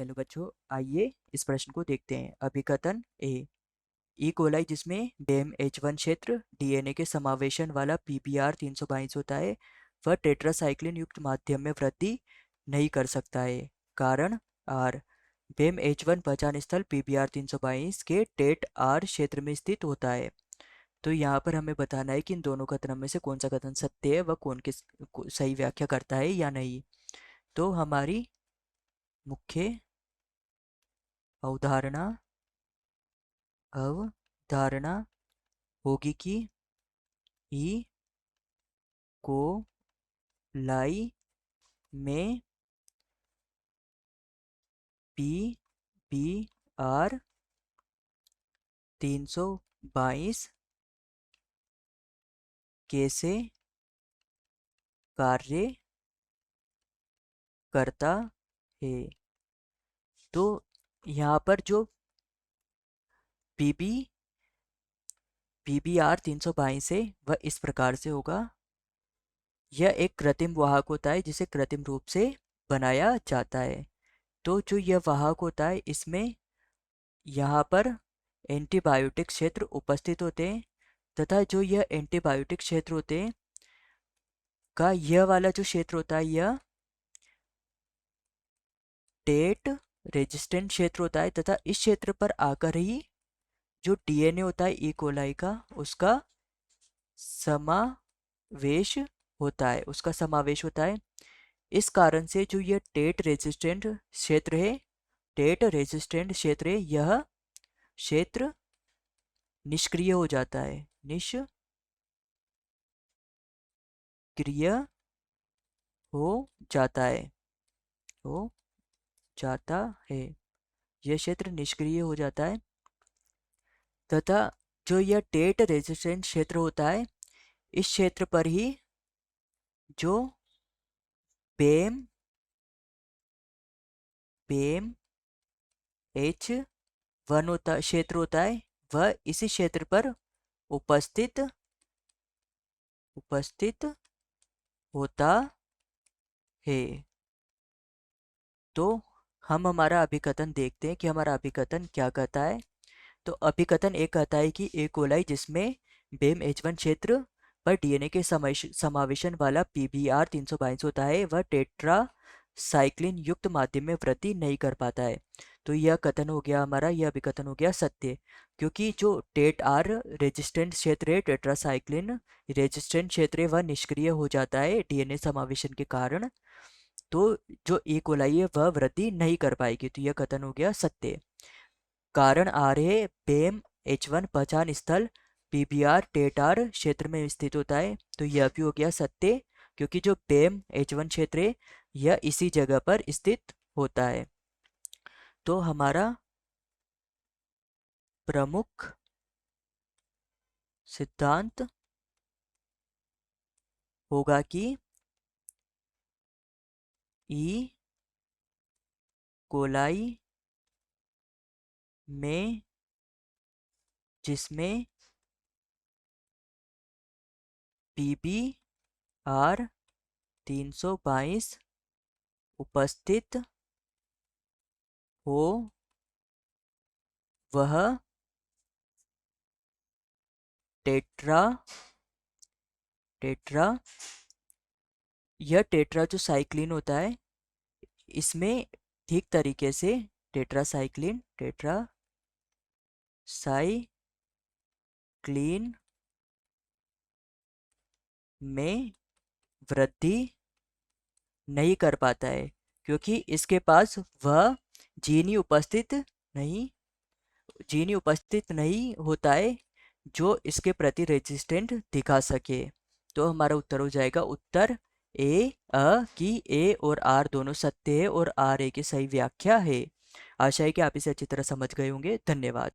Hello बच्चों, आइए इस प्रश्न को देखते हैं। अभिकथन ए। ई कोलाई जिसमें बेम H1 क्षेत्र डीएनए के समावेशन वाला PBr 322 होता है, वह टेट्रासाइक्लिन युक्त माध्यम में वृद्धि नहीं कर सकता है। कारण आर। बेम H1 पहचान स्थल PBr 322 के टेट आर क्षेत्र में स्थित होता है। तो यहाँ पर हमें बताना है कि इन दोनों कथनों में से कौन सा कथन सत्य है, वह कौन किस सही व्याख्या करता है या नहीं। तो हमारी मुख्य अवधारणा अवधारणा होगी कि ई कोलाई में PBr 322 कैसे कार्य करता है। तो यहाँ पर जो PBr 322 है वह इस प्रकार से होगा। यह एक कृत्रिम वाहक होता है जिसे कृत्रिम रूप से बनाया जाता है। तो जो यह वाहक होता है इसमें यहाँ पर एंटीबायोटिक क्षेत्र उपस्थित होते हैं, तथा जो यह एंटीबायोटिक क्षेत्र होते हैं का यह वाला जो क्षेत्र होता है यह टेट रेजिस्टेंट क्षेत्र होता है, तथा इस क्षेत्र पर आकर ही जो डीएनए होता है ई कोलाई का उसका समावेश होता है। इस कारण से जो यह टेट रेजिस्टेंट क्षेत्र है यह क्षेत्र निष्क्रिय हो जाता है। निष्क्रिय हो जाता है यह क्षेत्र निष्क्रिय हो जाता है, तथा जो यह टेट रेजिस्टेंट क्षेत्र होता है इस क्षेत्र पर ही जो बेम H1 क्षेत्र होता है वह इसी क्षेत्र पर उपस्थित होता है। तो हम हमारा अभिकथन देखते हैं कि हमारा अभिकथन क्या कहता है। तो अभिकथन एक कहता है कि ए कोलाई जिसमें बेम H1 क्षेत्र पर डीएनए के समावेशन वाला PBr 322 होता है वह टेट्रासाइक्लिन युक्त माध्यम में वृद्धि नहीं कर पाता है। तो यह कथन हो गया हमारा, यह अभिकथन हो गया सत्य, क्योंकि जो टेट आर रेजिस्टेंट क्षेत्र है, टेट्रासाइक्लिन रेजिस्टेंट क्षेत्र है, वह निष्क्रिय हो जाता है डीएनए समावेशन के कारण। तो जो ई कोलाई है वह वृद्धि नहीं कर पाएगी। तो यह कथन हो गया सत्य। कारण आ रहे बेम H1 पहचान स्थल PBr टेटार क्षेत्र में स्थित होता है। तो यह भी हो गया सत्य, क्योंकि जो बेम H1 क्षेत्र है यह इसी जगह पर स्थित होता है। तो हमारा प्रमुख सिद्धांत होगा कि ई कोलाई में जिसमें PBr 322 उपस्थित हो वह यह टेट्रा जो साइक्लिन होता है इसमें ठीक तरीके से टेट्रासाइक्लिन में वृद्धि नहीं कर पाता है, क्योंकि इसके पास वह जीन उपस्थित नहीं होता है जो इसके प्रति रेजिस्टेंट दिखा सके। तो हमारा उत्तर हो जाएगा उत्तर ए कि ए और आर दोनों सत्य है और आर ए की सही व्याख्या है। आशा है कि आप इसे अच्छी तरह समझ गए होंगे। धन्यवाद।